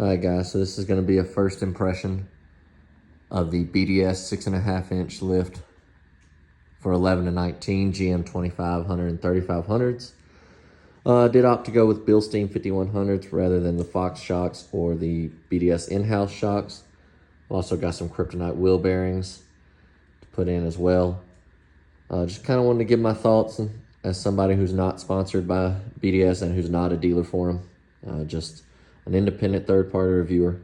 Alright guys, so this is going to be a first impression of the BDS 6.5 inch lift for 11 to 19 GM 2500 and 3500s. I did opt to go with Bilstein 5100s rather than the Fox shocks or the BDS in-house shocks. Also got some kryptonite wheel bearings to put in as well. Just kind of wanted to give my thoughts as somebody who's not sponsored by BDS and who's not a dealer for them. Just an independent third-party reviewer.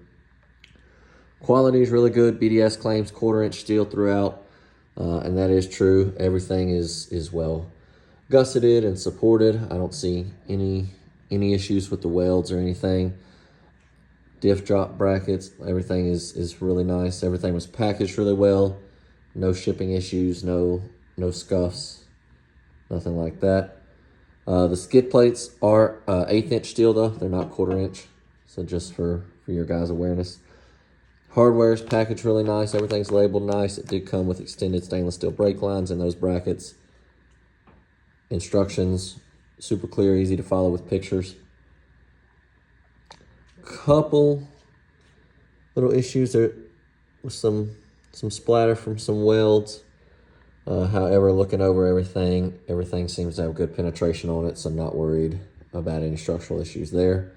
Quality is really good. BDS claims 1/4 inch steel throughout, and that is true. Everything is well gusseted and supported. I don't see any issues with the welds or anything. Diff drop brackets, everything is really nice. Everything was packaged really well. No shipping issues, no scuffs, nothing like that. The skid plates are 1/8 inch steel though. They're not 1/4 inch. So just for your guys' awareness. Hardware is packaged really nice. Everything's labeled nice. It did come with extended stainless steel brake lines in those brackets. Instructions, super clear, easy to follow with pictures. Couple little issues there with some splatter from some welds. However, looking over everything seems to have good penetration on it, so I'm not worried about any structural issues there.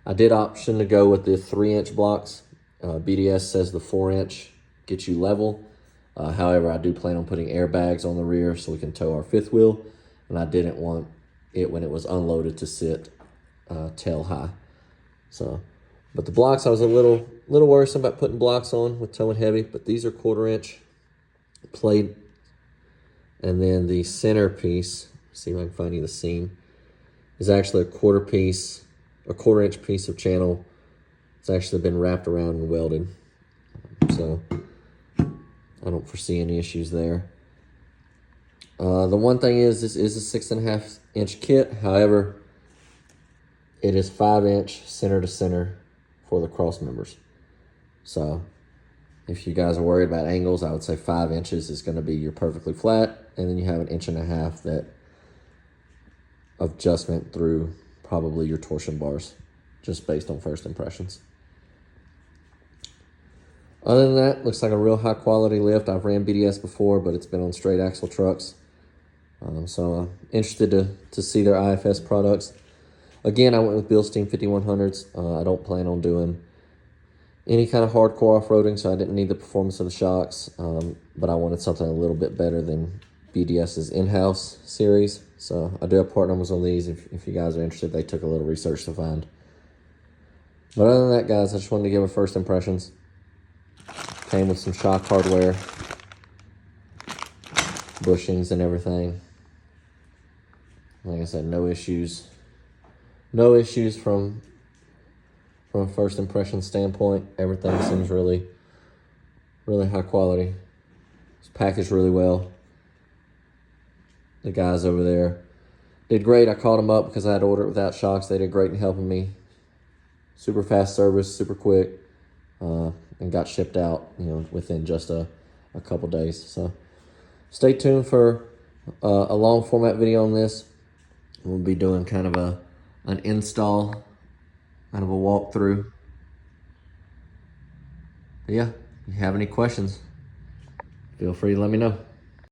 I did option to go with the 3-inch blocks. BDS says the 4-inch gets you level. However, I do plan on putting airbags on the rear so we can tow our fifth wheel, and I didn't want it when it was unloaded to sit tail high. So, but the blocks, I was a little worrisome about putting blocks on with towing heavy, but these are 1/4 inch plate. And then the center piece, see if I can find you the seam, is actually a 1/4 inch piece of channel. It's actually been wrapped around and welded. So I don't foresee any issues there. The one thing is, this is a 6.5 inch kit. However, it is 5 inch center to center for the cross members. So if you guys are worried about angles, I would say 5 inches is going to be your perfectly flat. And then you have 1.5 inches of adjustment through probably your torsion bars, just based on first impressions. Other than that, looks like a real high quality lift. I've ran BDS before, but it's been on straight axle trucks. So I'm interested to see their IFS products. Again, I went with Bilstein 5100s. I don't plan on doing any kind of hardcore off-roading, so I didn't need the performance of the shocks, but I wanted something a little bit better than BDS's in-house series. So I do have part numbers on these if you guys are interested. They took a little research to find. But other than that, guys, I just wanted to give a first impressions. Came with some shock hardware, bushings and everything. Like I said, no issues. No issues from a first impression standpoint. Everything seems really high quality. It's packaged really well. The guys over there did great. I called them up because I had ordered it without shocks. They did great in helping me. Super fast service, super quick, and got shipped out, within just a couple days. So stay tuned for a long format video on this. We'll be doing kind of an install, kind of a walkthrough. But yeah, if you have any questions, feel free to let me know.